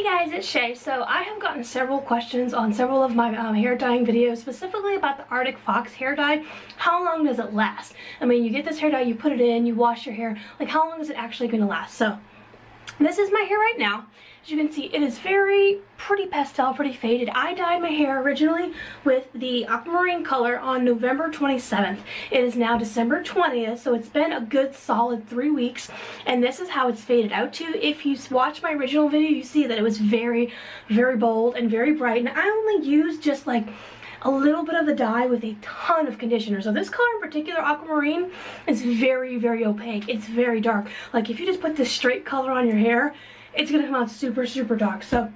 guys, it's Shay. So I have gotten several questions on several of my hair dyeing videos, specifically about the Arctic Fox hair dye. How long does it last? I mean, you get this hair dye, you put it in, you wash your hair. Like, how long is it actually going to last? So this is my hair right now. As you can see, it is pretty pastel, pretty faded. I dyed my hair originally with the aquamarine color on November 27th. It is now December 20th, so it's been a good solid 3 weeks, and this is how it's faded out to. If you watch my original video, you see that it was very bold and very bright, and I only used just like a little bit of the dye with a ton of conditioner. So this color in particular, aquamarine, is very opaque. It's very dark. Like, if you just put this straight color on your hair, it's gonna come out super dark. So and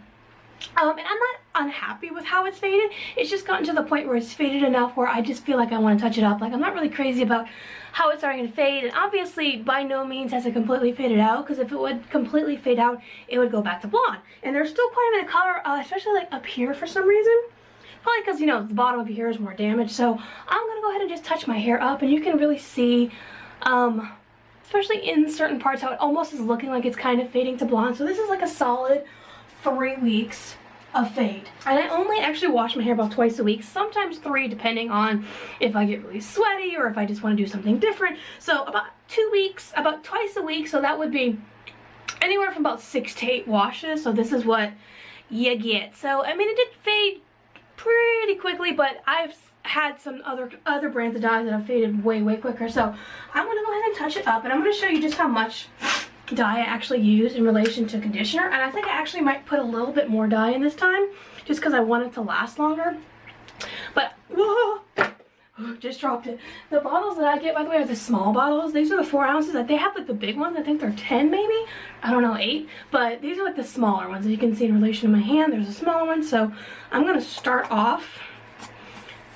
I'm not unhappy with how it's faded. It's just gotten to the point where it's faded enough where I just feel like I want to touch it up. Like, I'm not really crazy about how it's starting to fade, and obviously by no means has it completely faded out, because if it would completely fade out, it would go back to blonde. And there's still quite a bit of color, especially like up here for some reason. Probably because, you know, the bottom of your hair is more damaged. So I'm gonna go ahead and just touch my hair up, and you can really see, especially in certain parts, how it almost is looking like it's kind of fading to blonde. So this is like a solid 3 weeks of fade. And I only actually wash my hair about twice a week, sometimes 3, depending on if I get really sweaty or if I just want to do something different. So about 2 weeks, about twice a week. So that would be anywhere from about 6 to 8 washes. So this is what you get. So I mean, it did fade pretty quickly, but I've had some other brands of dyes that have faded way quicker. So I'm gonna go ahead and touch it up, and I'm gonna show you just how much dye I actually use in relation to conditioner. And I think I actually might put a little bit more dye in this time, just because I want it to last longer. But whoa, just dropped it. The bottles that I get, by the way, are the small bottles. These are the 4 ounces. That they have like the big ones. I think they're 10 maybe. I don't know, 8. But these are like the smaller ones. As you can see in relation to my hand, there's a smaller one. So I'm gonna start off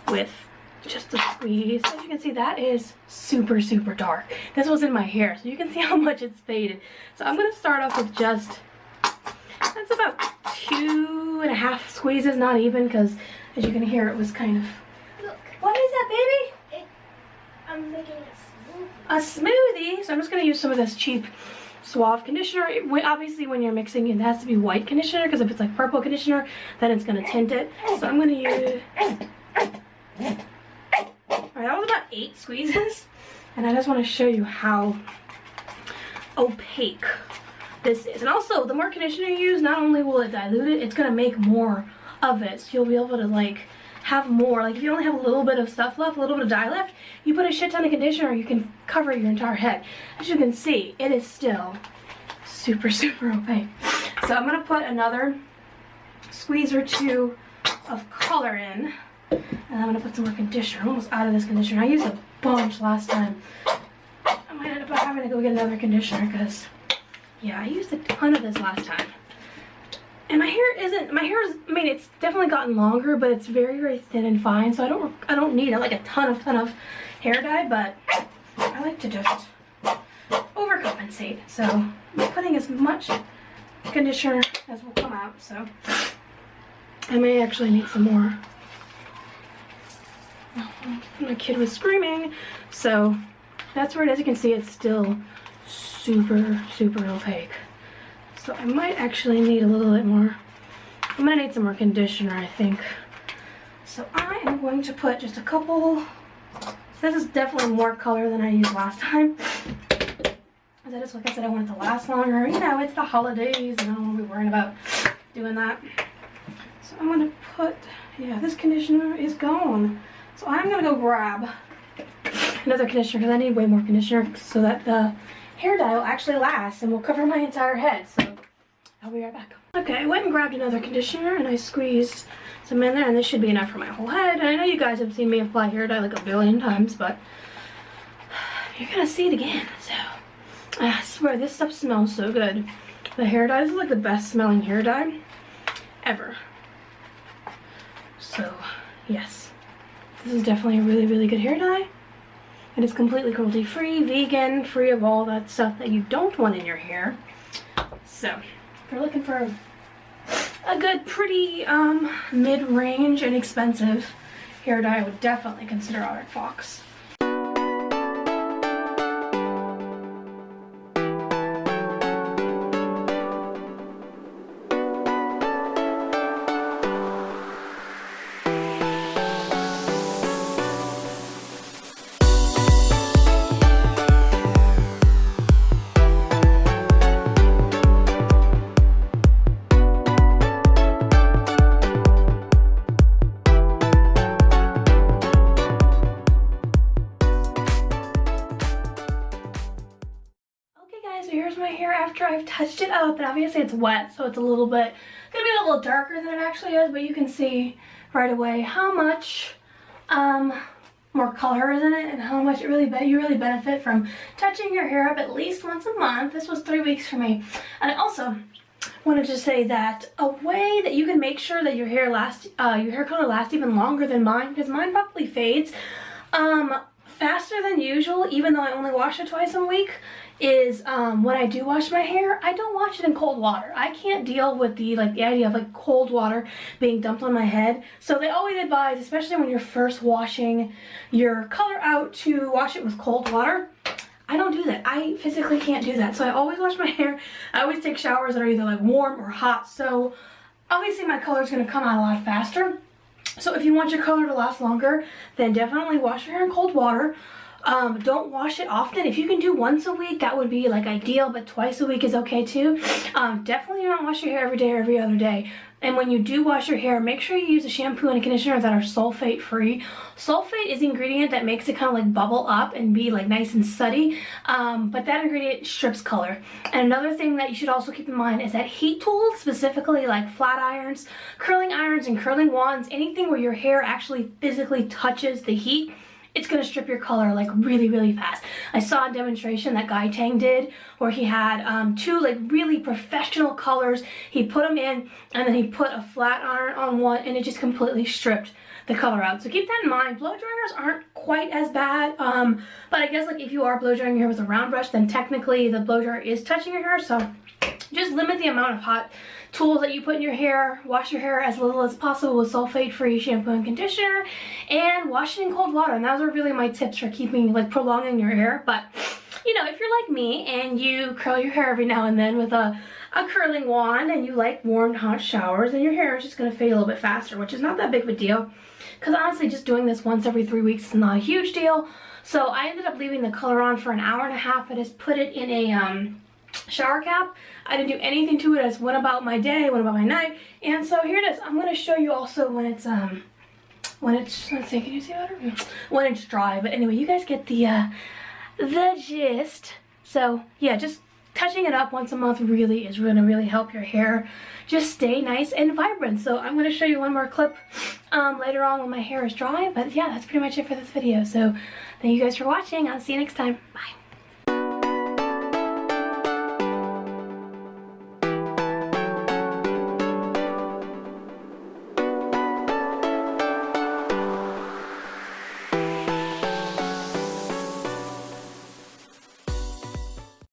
with just a squeeze. As you can see, that is super dark. This was in my hair, so you can see how much it's faded. So I'm gonna start off with just, that's about 2.5 squeezes, not even, because as you can hear, it was kind of, look. What is that, baby? I'm making a smoothie. A smoothie. So I'm just gonna use some of this cheap Suave conditioner. Obviously when you're mixing, it has to be white conditioner, because if it's like purple conditioner, then it's gonna tint it. So I'm gonna use, alright, that was about 8 squeezes, and I just want to show you how opaque this is. And also, the more conditioner you use, not only will it dilute it, it's going to make more of it, so you'll be able to like have more. Like, if you only have a little bit of stuff left, a little bit of dye left, you put a shit ton of conditioner, you can cover your entire head. As you can see, it is still super opaque. So I'm going to put another squeeze or 2 of color in. And I'm going to put some more conditioner. I'm almost out of this conditioner. I used a bunch last time. I might end up having to go get another conditioner, because, yeah, I used a ton of this last time. And my hair is, I mean, it's definitely gotten longer, but it's very thin and fine. So I don't need like a ton of hair dye, but I like to just overcompensate. So I'm putting as much conditioner as will come out. So I may actually need some more. My kid was screaming, so that's where it is. As you can see, it's still super opaque. So I might actually need a little bit more. I'm gonna need some more conditioner, I think. So I am going to put just a couple. This is definitely more color than I used last time. That is, like I said, I want it to last longer. You know, it's the holidays, and I don't want to be worrying about doing that. So I'm gonna put, yeah, this conditioner is gone. So I'm gonna go grab another conditioner, because I need way more conditioner so that the hair dye will actually last and will cover my entire head. So I'll be right back. Okay, I went and grabbed another conditioner, and I squeezed some in there, and this should be enough for my whole head. And I know you guys have seen me apply hair dye like a billion times, but you're gonna see it again. So I swear, this stuff smells so good. The hair dye is like the best smelling hair dye ever. So yes. This is definitely a really good hair dye. It is completely cruelty free, vegan, free of all that stuff that you don't want in your hair. So if you're looking for a good, pretty mid-range, inexpensive hair dye, I would definitely consider Arctic Fox. so here's my hair after I've touched it up, and obviously it's wet, so it's gonna be a little darker than it actually is, but you can see right away how much more color is in it and how much you really benefit from touching your hair up at least once a month. This was 3 weeks for me. And I also wanted to say that a way that you can make sure that your hair color lasts even longer than mine, because mine probably fades faster than usual, even though I only wash it twice a week, is when I do wash my hair, I don't wash it in cold water. I can't deal with the idea of cold water being dumped on my head. So they always advise, especially when you're first washing your color out, to wash it with cold water. I don't do that. I physically can't do that. So I always wash my hair. I always take showers that are either warm or hot. So obviously my color is going to come out a lot faster. So if you want your color to last longer, then definitely wash your hair in cold water. Don't wash it often. If you can do once a week, that would be ideal, but twice a week is okay too. Definitely don't wash your hair every day or every other day. And when you do wash your hair, make sure you use a shampoo and a conditioner that are sulfate free. Sulfate is the ingredient that makes it kind of bubble up and be nice and sooty, but that ingredient strips color. And another thing that you should also keep in mind is that heat tools, specifically flat irons, and curling wands, anything where your hair actually physically touches the heat, it's gonna strip your color really fast. I saw a demonstration that Guy Tang did where he had two really professional colors. He put them in and then he put a flat iron on one, and it just completely stripped the color out. So keep that in mind. Blow dryers aren't quite as bad, but I guess if you are blow drying your hair with a round brush, then technically the blow dryer is touching your hair. So just limit the amount of hot tools that you put in your hair. Wash your hair as little as possible with sulfate-free shampoo and conditioner, and wash it in cold water. And those are really my tips for keeping, prolonging your hair. But, if you're like me and you curl your hair every now and then with a curling wand, and you like warm, hot showers, then your hair is just going to fade a little bit faster, which is not that big of a deal. Because honestly, just doing this once every 3 weeks is not a huge deal. So I ended up leaving the color on for an hour and a half. I just put it in a shower cap. I didn't do anything to it. I just went about my day, went about my night. And so here it is. I'm going to show you also when it's let's see, can you see better? When it's dry. But anyway, you guys get the gist. So yeah, just touching it up once a month really is going to really help your hair just stay nice and vibrant. So I'm going to show you one more clip later on when my hair is dry. But yeah, that's pretty much it for this video. So thank you guys for watching. I'll see you next time. Bye.